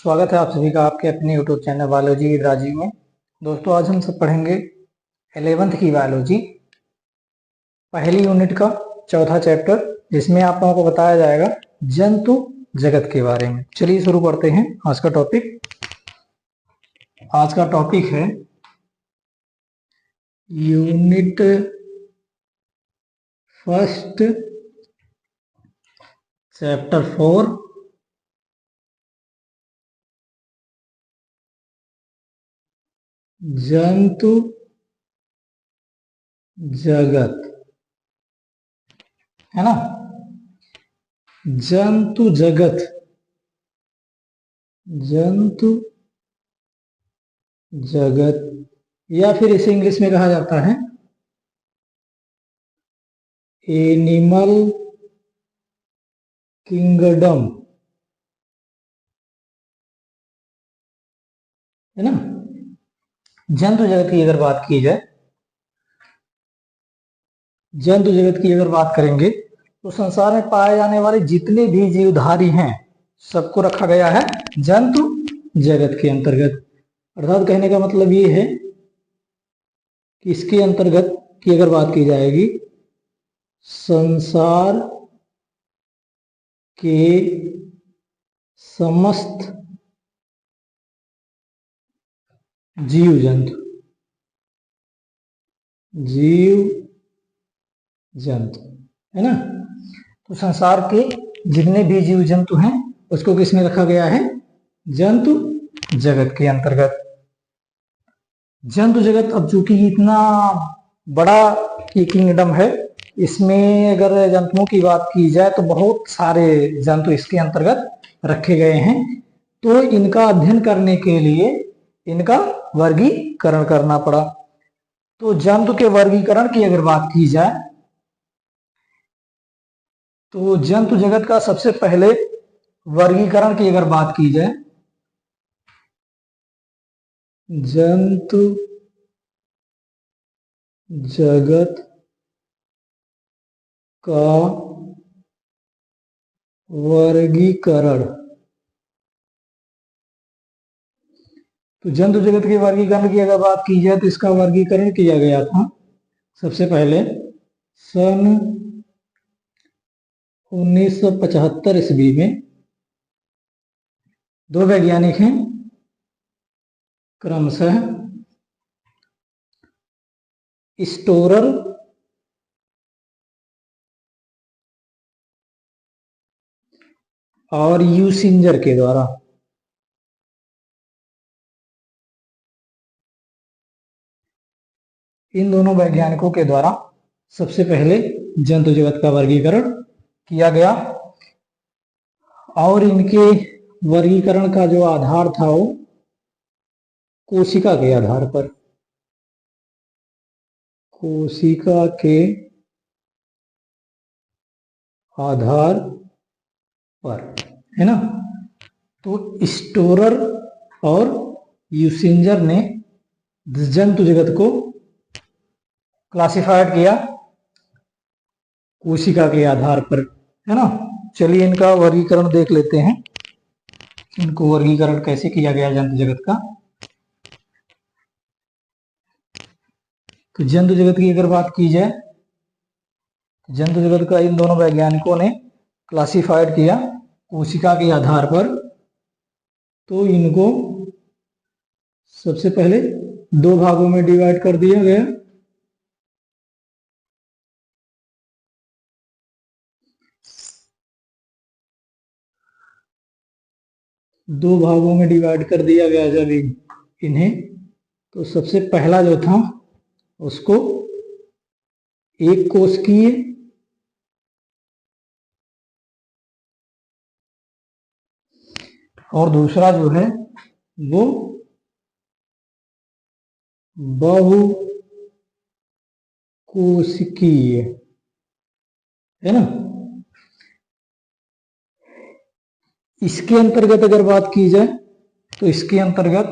स्वागत है आप सभी का आपके अपने YouTube channel biology with Rajiv में। दोस्तों आज हम सब पढ़ेंगे 11th की बायोलॉजी, पहली यूनिट का चौथा चैप्टर, जिसमें आप लोगों को बताया जाएगा जंतु जगत के बारे में। चलिए शुरू करते हैं आज का टॉपिक। आज का टॉपिक है यूनिट फर्स्ट चैप्टर 4 जंतु जगत, है ना। जंतु जगत, जंतु जगत या फिर इसे इंग्लिश में कहा जाता है एनिमल किंगडम, है ना। जंतु जगत की अगर बात की जाए, जंतु जगत की अगर बात करेंगे तो संसार में पाए जाने वाले जितने भी जीवधारी हैं सबको रखा गया है जंतु जगत के अंतर्गत। अर्थात कहने का मतलब ये है कि इसके अंतर्गत की अगर बात की जाएगी, संसार के समस्त जीव जंतु, जीव जंतु, है ना। तो संसार के जितने भी जीव जंतु हैं उसको किसमें रखा गया है? जंतु जगत के अंतर्गत। जंतु जगत अब चूंकि इतना बड़ा ये किंगडम है, इसमें अगर जंतुओं की बात की जाए तो बहुत सारे जंतु इसके अंतर्गत रखे गए हैं। तो इनका अध्ययन करने के लिए इनका वर्गीकरण करना पड़ा। तो जंतु के वर्गीकरण की अगर बात की जाए तो जंतु जगत का सबसे पहले वर्गीकरण की अगर बात की जाए, जंतु जगत का वर्गीकरण, तो जंतु जगत के वर्गीकरण की अगर बात की जाए तो इसका वर्गीकरण किया गया था सबसे पहले सन 1975 ईस्वी में। दो वैज्ञानिक हैं, क्रमशः स्टोरर और यूसिंजर के द्वारा। इन दोनों वैज्ञानिकों के द्वारा सबसे पहले जंतु जगत का वर्गीकरण किया गया और इनके वर्गीकरण का जो आधार था वो कोशिका के आधार पर, कोशिका के आधार पर, है ना। तो स्टोरर और यूसिंजर ने जंतु जगत को क्लासिफाइड किया कोशिका के आधार पर, है ना। चलिए इनका वर्गीकरण देख लेते हैं, इनको वर्गीकरण कैसे किया गया जंतु जगत का। तो जंतु जगत की अगर बात की जाए, जंतु जगत का इन दोनों वैज्ञानिकों ने क्लासिफाइड किया कोशिका के आधार पर। तो इनको सबसे पहले दो भागों में डिवाइड कर दिया गया। दो भागों में डिवाइड कर दिया गया जब इन्हें, तो सबसे पहला जो था उसको एक कोशिकीय और दूसरा जो है वो बहुकोशिकीय, है ना। इसके अंतर्गत अगर बात की जाए तो इसके अंतर्गत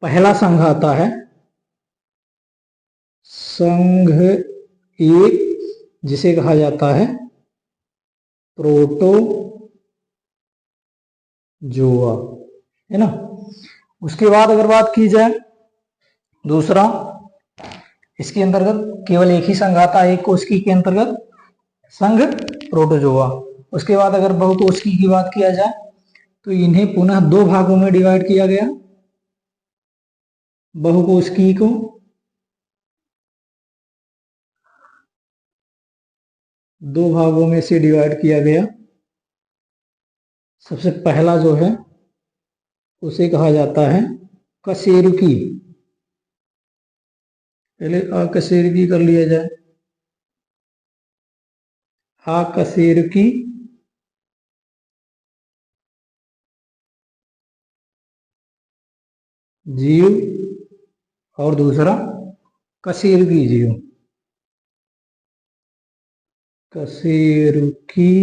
पहला संघ आता है संघ एक, जिसे कहा जाता है प्रोटोजोआ, है ना। उसके बाद अगर बात की जाए दूसरा, इसके अंतर्गत केवल एक ही संघ आता है, एक कोशिकी के अंतर्गत संघ प्रोटोजोआ। उसके बाद अगर बहुकोशिकी की बात किया जाए तो इन्हें पुनः दो भागों में डिवाइड किया गया। बहुकोशिकी को दो भागों में से डिवाइड किया गया। सबसे पहला जो है उसे कहा जाता है कशेरुकी। पहले अकशेरुकी कर लिया जाए। अकशेरुकी जीव और दूसरा कशेरुकी जीव। कशेरुकी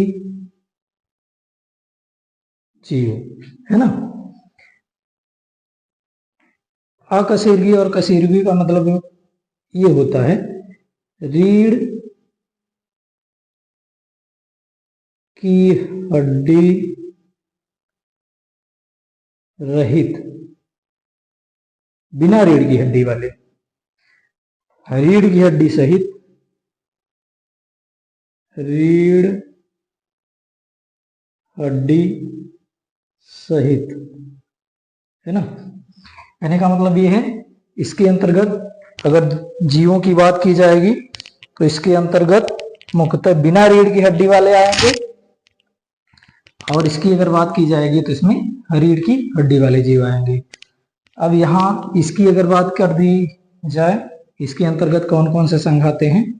जीव, है ना। अकशेरुकी और कशेरुकी का मतलब ये होता है रीढ़ की हड्डी रहित, बिना रीढ़ की हड्डी वाले, रीढ़ की हड्डी सहित, रीढ़ हड्डी सहित, है ना। कहने का मतलब ये है, इसके अंतर्गत अगर जीवों की बात की जाएगी तो इसके अंतर्गत मुख्यतः बिना रीढ़ की हड्डी वाले आएंगे, और इसकी अगर बात की जाएगी तो इसमें रीढ़ की हड्डी वाले जीव आएंगे। अब यहाँ इसकी अगर बात कर दी जाए, इसके अंतर्गत कौन कौन से संघ आते हैं,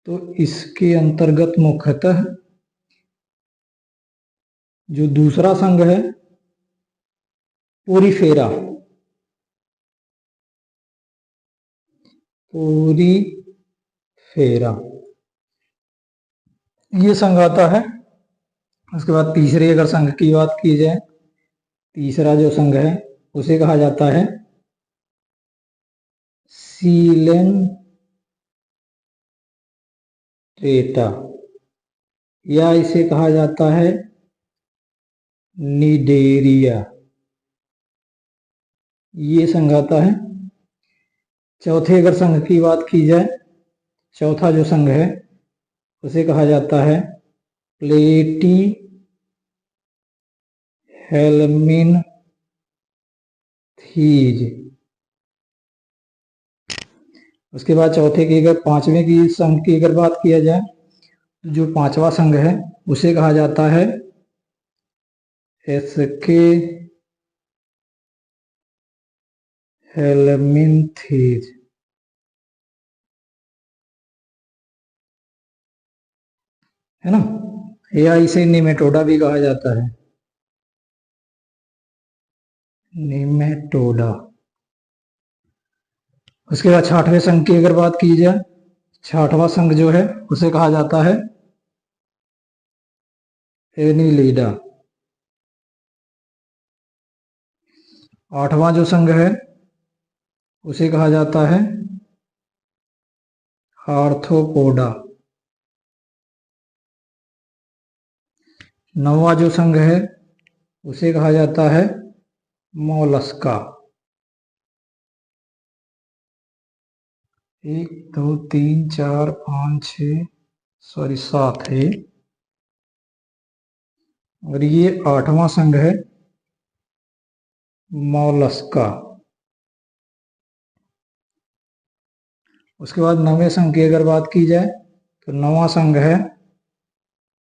तो इसके अंतर्गत मुख्यतः जो दूसरा संघ है पोरीफेरा, पोरीफेरा ये संघ आता है। उसके बाद तीसरे अगर संघ की बात की जाए, तीसरा जो संघ है उसे कहा जाता है सीलेंट्रेटा, या इसे कहा जाता है निडेरिया, ये संघ आता है। चौथे अगर संघ की बात की जाए, चौथा जो संघ है उसे कहा जाता है प्लेटी हेलमिन थीज। उसके बाद चौथे की अगर पांचवें की संघ की अगर बात किया जाए तो जो पांचवा संघ है उसे कहा जाता है एसके हेलमिनथीज, है ना, या इसे निमेटोडा भी कहा जाता है, निमेटोडा। उसके बाद छठवें संघ की अगर बात की जाए, छठवां संघ जो है उसे कहा जाता है एनिलीडा। आठवां जो संघ है उसे कहा जाता है आर्थ्रोपोडा। नौवां जो संघ है उसे कहा जाता है मोलस्का। 1 2 3 4 5 6 7 है, और ये आठवां संघ है मोलस्का। उसके बाद नौवें संघ की अगर बात की जाए तो नौवां संघ है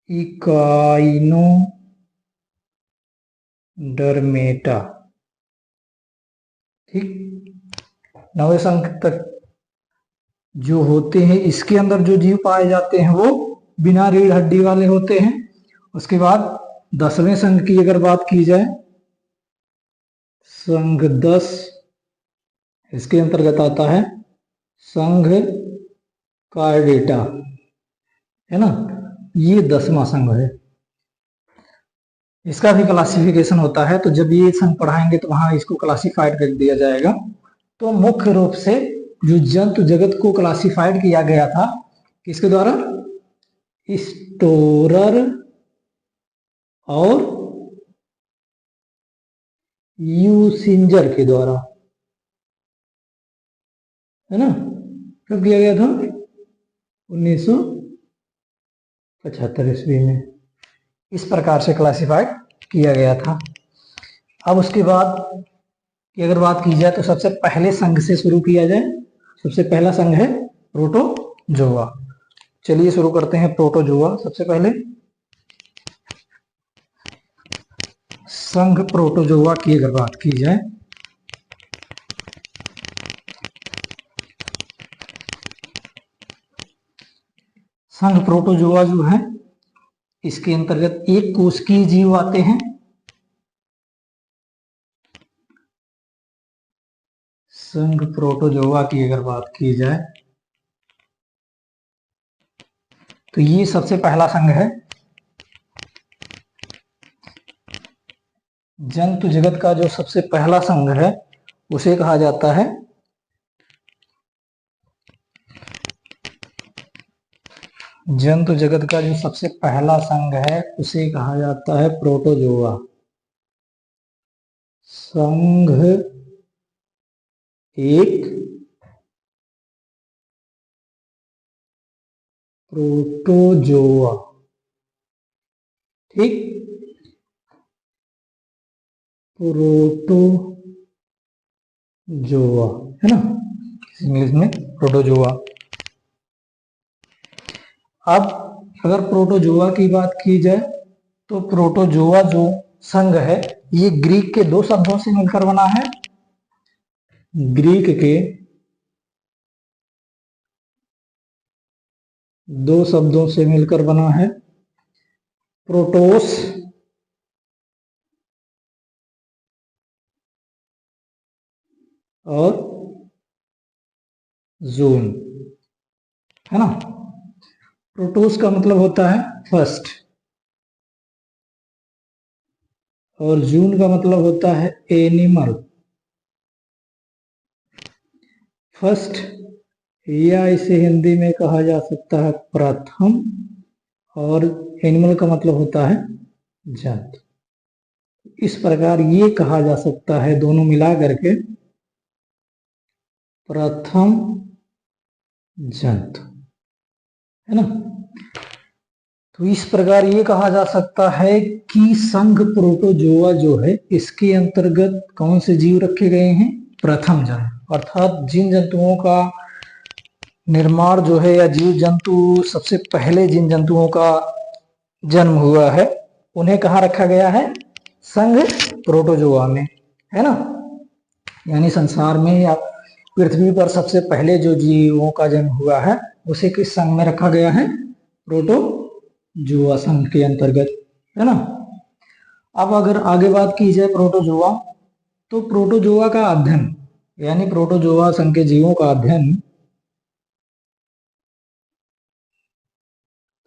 इकाइनोडर्मेटा। ठीक, नौवें संघ तक जो होते हैं इसके अंदर जो जीव पाए जाते हैं वो बिना रीढ़ हड्डी वाले होते हैं। उसके बाद 10वें संघ की अगर बात की जाए, संघ 10, इसके अंतर्गत आता है संघ कार्डेटा, है ना, ये 10वां संघ है। इसका भी क्लासिफिकेशन होता है, तो जब ये संघ पढ़ाएंगे तो वहां इसको क्लासिफाइड कर दिया जाएगा। तो मुख्य रूप से जो जंतु जगत को क्लासिफाइड किया गया था किसके द्वारा, स्टोरर और यूसिंजर के द्वारा, है ना। कब किया गया था? 1975 ईस्वी में। इस प्रकार से क्लासिफाइड किया गया था। अब उसके बाद की अगर बात की जाए तो सबसे पहले संघ से शुरू किया जाए। सबसे पहला संघ है प्रोटोजोआ। चलिए शुरू करते हैं प्रोटोजोआ। सबसे पहले संघ प्रोटोजोआ की अगर बात की जाए, संघ प्रोटोजोआ जो है इसके अंतर्गत एक कोशिकीय जीव आते हैं। संघ प्रोटोजोआ की अगर बात की जाए तो ये सबसे पहला संघ है। जंतु जगत का जो सबसे पहला संघ है उसे कहा जाता है जंतु जगत का जो सबसे पहला संघ है उसे कहा जाता है प्रोटोजोआ। संघ एक प्रोटोजोआ, ठीक। प्रोटोजोआ है ना, इंग्लिश में प्रोटोजोआ। अब अगर प्रोटोजोआ की बात की जाए तो प्रोटोजोआ जो संघ है ये ग्रीक के दो शब्दों से मिलकर बना है। ग्रीक के दो शब्दों से मिलकर बना है, प्रोटोस और जून, है ना। प्रोटोस का मतलब होता है फर्स्ट और जून का मतलब होता है एनिमल। फर्स्ट या इसे हिंदी में कहा जा सकता है प्रथम, और एनिमल का मतलब होता है जंतु। इस प्रकार ये कहा जा सकता है दोनों मिला करके प्रथम जंतु, है ना। तो इस प्रकार ये कहा जा सकता है कि संघ प्रोटोजोआ जो है इसके अंतर्गत कौन से जीव रखे गए हैं? प्रथम जंतु, अर्थात जिन जंतुओं का निर्माण जो है या जीव जंतु सबसे पहले जिन जंतुओं का जन्म हुआ है उन्हें कहाँ रखा गया है? संघ प्रोटोजोआ में, है ना। यानी संसार में या पृथ्वी पर सबसे पहले जो जीवों का जन्म हुआ है उसे किस संघ में रखा गया है? प्रोटोजोआ संघ के अंतर्गत, है ना। अब अगर आगे बात की जाए प्रोटोजोआ, तो प्रोटोजोआ का अध्ययन यानी प्रोटोजोआ संघ के जीवों का अध्ययन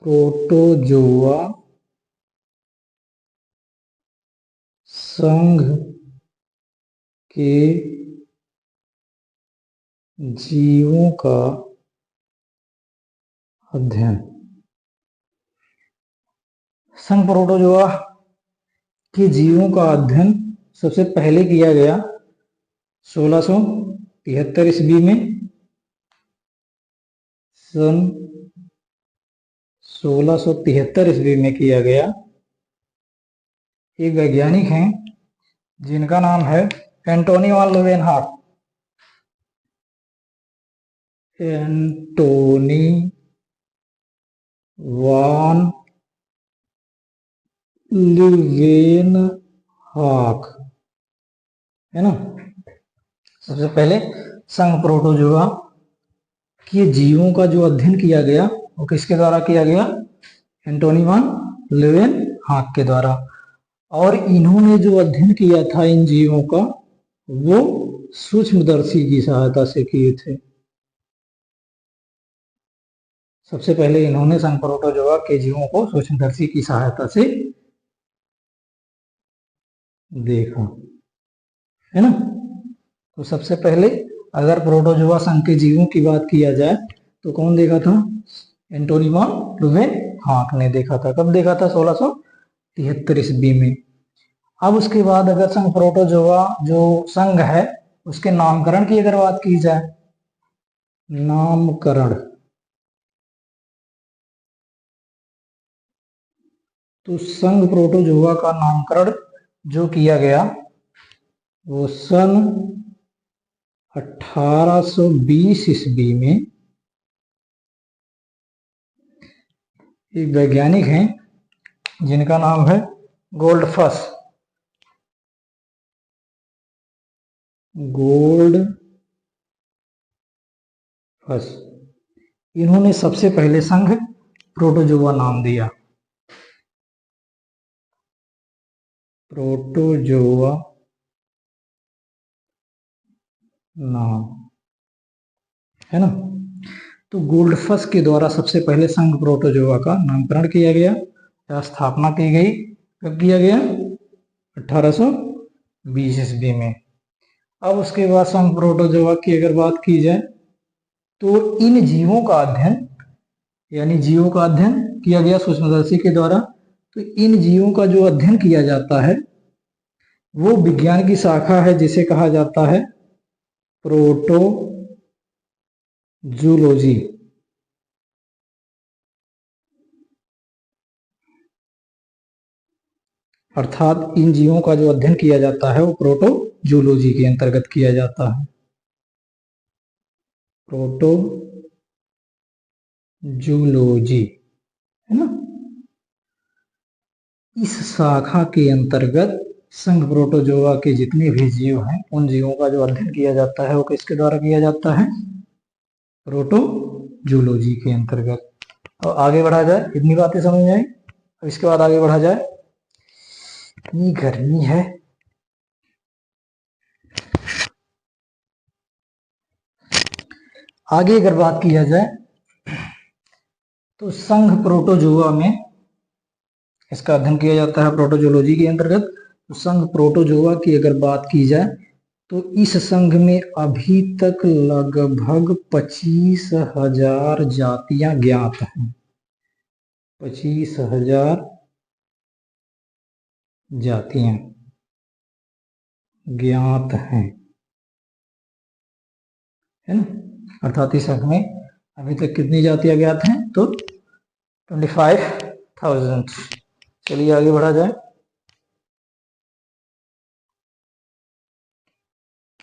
प्रोटोजोआ संघ के जीवों का अध्ययन, संघ प्रोटोजोआ के जीवों का अध्ययन सबसे पहले किया गया 1673 ईस्वी में। सन 1673 ईस्वी में किया गया। एक वैज्ञानिक हैं जिनका नाम है एंटोनी वान लीवेनहॉक। एंटोनी वान लीवेनहॉक, है ना। सबसे पहले संघ प्रोटोजोआ के जीवों का जो अध्ययन किया गया वो किसके द्वारा किया गया? एंटोनी वान लीवेनहॉक के द्वारा। और इन्होंने जो अध्ययन किया था इन जीवों का वो सूक्ष्मदर्शी की सहायता से किए थे। सबसे पहले इन्होंने संघ प्रोटोजोआ के जीवों को सूक्ष्मदर्शी की सहायता से देखा, है ना। तो सबसे पहले अगर प्रोटोजोआ संघ के जीवों की बात किया जाए तो कौन देखा था? एंटोनी वान लीवेनहॉक ने देखा था। कब देखा था? 1673 ईस्वी में। अब उसके बाद अगर संघ प्रोटोजोआ जो संघ है उसके नामकरण की अगर बात की जाए, नामकरण, तो संघ प्रोटोजोआ का नामकरण जो किया गया वो सन 1820 ईस्वी में एक वैज्ञानिक हैं जिनका नाम है गोल्डफस, इन्होंने सबसे पहले संघ प्रोटोजोआ नाम दिया, प्रोटोजोआ नाम है ना। तो गोल्डफस के द्वारा सबसे पहले संघ प्रोटोजोआ का नामकरण किया गया या स्थापना की गई। कब किया गया? 1820 ईस्वी में। अब उसके बाद संघ प्रोटोजोआ की अगर बात की जाए तो इन जीवों का अध्ययन, यानी जीवों का अध्ययन किया गया सूक्ष्मदर्शी के द्वारा। तो इन जीवों का जो अध्ययन किया जाता है वो विज्ञान की शाखा है जिसे कहा जाता है प्रोटोजूलॉजी। अर्थात इन जीवों का जो अध्ययन किया जाता है वो प्रोटोजूलॉजी के अंतर्गत किया जाता है, प्रोटोजूलॉजी, है ना। इस शाखा के अंतर्गत संघ प्रोटोजोआ के जितने भी जीव हैं उन जीवों का जो अध्ययन किया जाता है वो किसके द्वारा किया जाता है? प्रोटोजूलॉजी के अंतर्गत। और आगे बढ़ा जाए, इतनी बातें समझ में आई। अब इसके बाद आगे बढ़ा जाए, इतनी गर्मी है, आगे अगर बात किया जाए तो संघ प्रोटोजोआ में इसका अध्ययन किया जाता है प्रोटोजोलॉजी के अंतर्गत। तो संघ प्रोटोजोआ की अगर बात की जाए तो इस संघ में अभी तक लगभग 25,000 जातियां ज्ञात हैं, 25,000 जातियां ज्ञात हैं, है ना। अर्थात इस संघ में अभी तक कितनी जातियां ज्ञात हैं? तो 25,000। चलिए आगे बढ़ा जाए।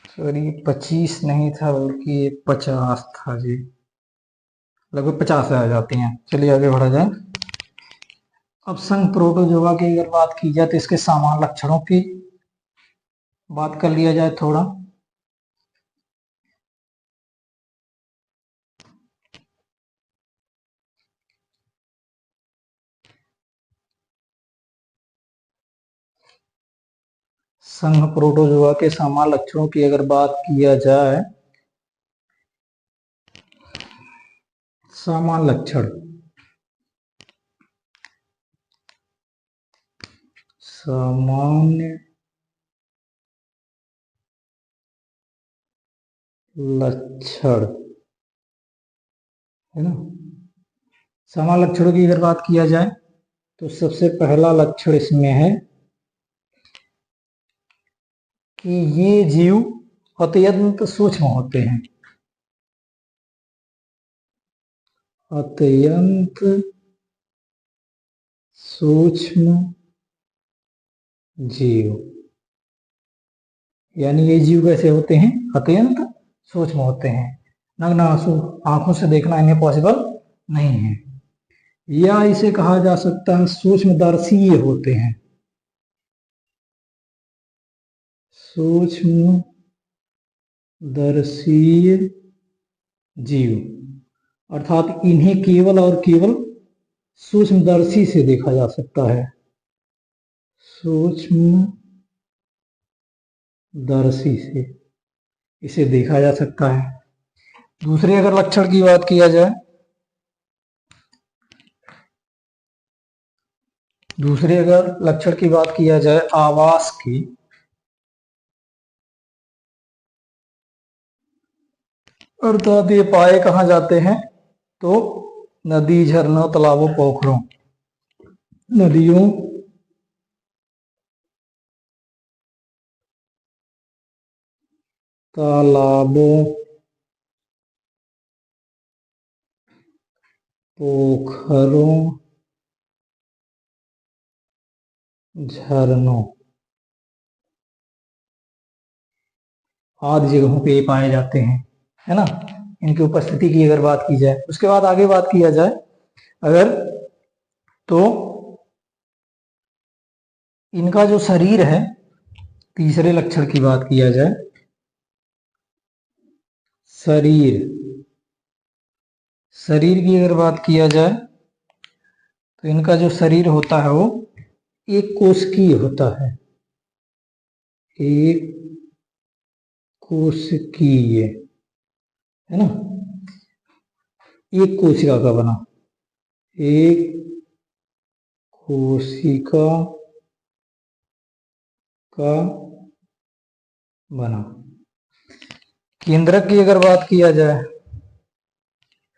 सॉरी 25 नहीं था बल्कि 50 था जी, लगभग 50,000 जातियां। चलिए आगे बढ़ा जाए। अब संघ प्रोटोजोआ की अगर बात की जाए तो इसके सामान्य लक्षणों की बात कर लिया जाए थोड़ा। संघ प्रोटोजोआ के सामान्य लक्षणों की अगर बात किया जाए, सामान्य लक्षण, सामान्य लक्षण, है ना। सामान्य लक्षणों की अगर बात किया जाए तो सबसे पहला लक्षण इसमें है कि ये जीव अत्यंत सूक्ष्म होते हैं, अत्यंत सूक्ष्म जीव। यानी ये जीव कैसे होते हैं? अत्यंत सूक्ष्म होते हैं, नग्न आंखों से देखना इन्हें पॉसिबल नहीं है। या इसे कहा जा सकता है सूक्ष्मदर्शीय होते हैं, सूक्ष्मदर्शीय जीव। अर्थात इन्हें केवल और केवल सूक्ष्मदर्शी से देखा जा सकता है, सूक्ष्मदर्शी से इसे देखा जा सकता है। दूसरे अगर लक्षण की बात किया जाए, दूसरे अगर लक्षण की बात किया जाए आवास की, अर्थात ये पाए कहाँ जाते हैं? तो नदी, झरनों, तालाबों, पोखरों, नदियों, तालाबों, पोखरों, झरनों आदि जगहों पे पाए जाते हैं, है ना। इनकी उपस्थिति की अगर बात की जाए, उसके बाद आगे बात किया जाए अगर, तो इनका जो शरीर है, तीसरे लक्षण की बात किया जाए, शरीर की अगर बात किया जाए तो इनका जो शरीर होता है वो एक कोशिकीय होता है, एक कोशिकीय, है ना, एक कोशिका का बना, एक कोशिका का बना। केंद्रक की अगर बात किया जाए,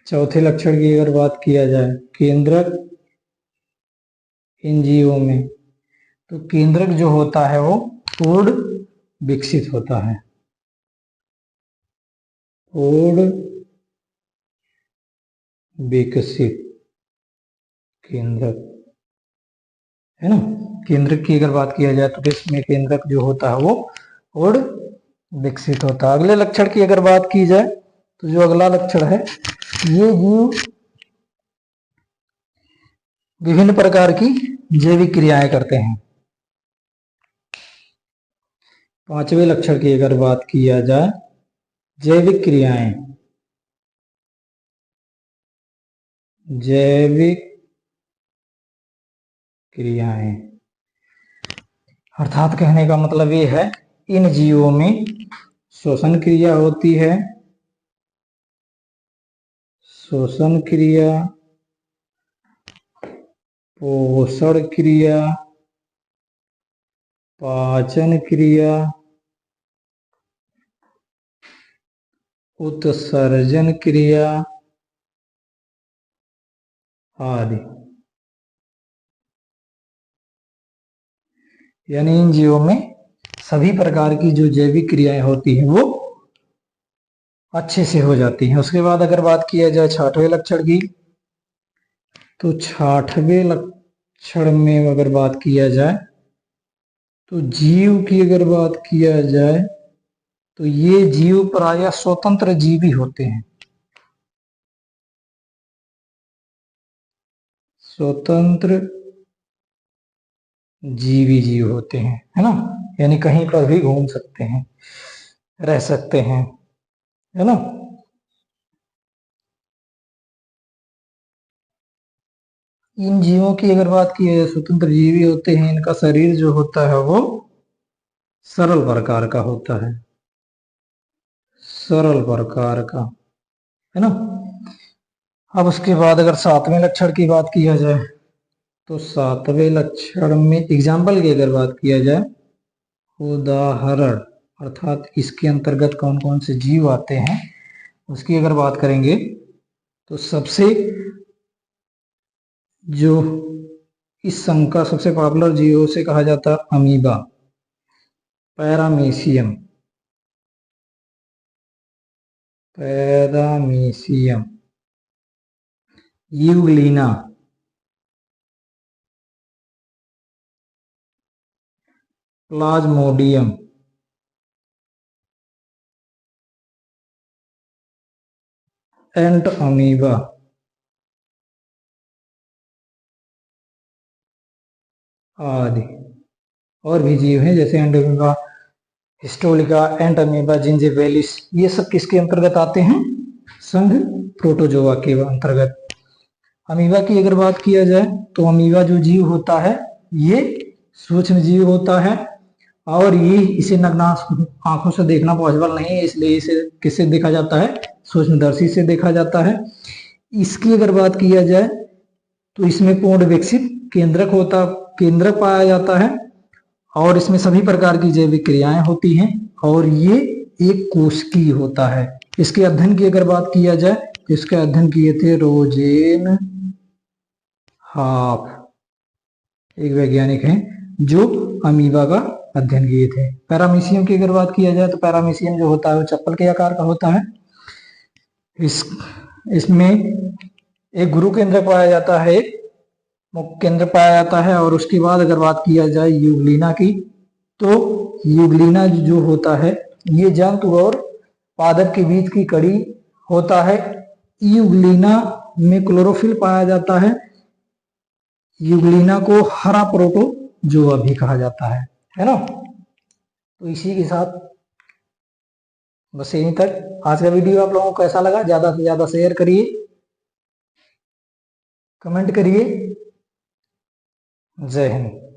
चौथे लक्षण की अगर बात किया जाए, केंद्रक इन जीवों में, तो केंद्रक जो होता है वो पूर्ण विकसित होता है, पूर्ण विकसित केंद्रक, है ना। केंद्रक की अगर बात किया जाए तो इसमें केंद्रक जो होता है वो पूर्ण विकसित होता है। अगले लक्षण की अगर बात की जाए तो जो अगला लक्षण है, ये जीव विभिन्न प्रकार की जैविक क्रियाएं करते हैं। पांचवें लक्षण की अगर बात किया जाए, जैविक क्रियाएं, जैविक क्रियाएं अर्थात कहने का मतलब ये है, इन जीवों में श्वसन क्रिया होती है, श्वसन क्रिया, पोषण क्रिया, पाचन क्रिया, उत्सर्जन क्रिया आदि। यानी इन जीवों में सभी प्रकार की जो जैविक क्रियाएं होती हैं वो अच्छे से हो जाती हैं। उसके बाद अगर बात किया जाए छठवें लक्षण की, तो छठवें लक्षण में अगर बात किया जाए तो जीव की अगर बात किया जाए तो ये जीव प्रायः स्वतंत्र जीवी होते हैं, स्वतंत्र जीवी जीव होते हैं, है ना। यानी कहीं पर भी घूम सकते हैं, रह सकते हैं, है ना। इन जीवों की अगर बात की जाए, स्वतंत्र जीवी होते हैं, इनका शरीर जो होता है वो सरल प्रकार का होता है, सरल प्रकार का, है ना। अब उसके बाद अगर सातवें लक्षण की बात किया जाए तो सातवें लक्षण में एग्जाम्पल की अगर बात किया जाए, उदाहरण अर्थात इसके अंतर्गत कौन कौन से जीव आते हैं उसकी अगर बात करेंगे तो सबसे जो इस संघ का सबसे पॉपुलर जीव से कहा जाता है amoeba, paramecium, paramecium, euglena, plasmodium, entamoeba आदि। और भी जीव हैं जैसे entamoeba, histolytica, entamoeba, gingivalis, ये सब किसके अंतर्गत आते हैं, संघ प्रोटोजोआ के अंतर्गत। अमीबा की अगर बात किया जाए तो अमीबा जो जीव होता है ये सूक्ष्म जीव होता है और ये इसे नग्न आंखों से देखना पॉसिबल नहीं है, इसलिए इसे किससे देखा जाता है, सूक्ष्मदर्शी से देखा जाता है। इसकी अगर बात किया जाए तो इसमें पूर्ण विकसित केंद्रक पाया जाता है और इसमें सभी प्रकार की जैविक क्रियाएं होती हैं और ये एक कोशिकीय होता है। इसके अध्ययन की अगर बात किया जाए तो इसके अध्ययन किए थे रोजेन हाफ, एक वैज्ञानिक हैं जो अमीबा का अध्ययन किए थे। पैरामीशियम की अगर बात किया जाए तो पैरामीशियम जो होता है वो चप्पल के आकार का होता है। इसमें एक गुरु केंद्र पाया जाता है, एक मुख्य केंद्र पाया जाता है, और उसके बाद अगर बात किया जाए युगलीना की, तो युगलीना जो होता है ये जंतु और पादप के बीच की कड़ी होता है। युगलीना में क्लोरोफिल पाया जाता है। युगलीना को हरा प्रोटोजोआ भी कहा जाता है ना। तो इसी के साथ बस यहीं तक आज का वीडियो आप लोगों को कैसा लगा, ज्यादा से ज्यादा शेयर करिए, कमेंट करिए। जय हिंद।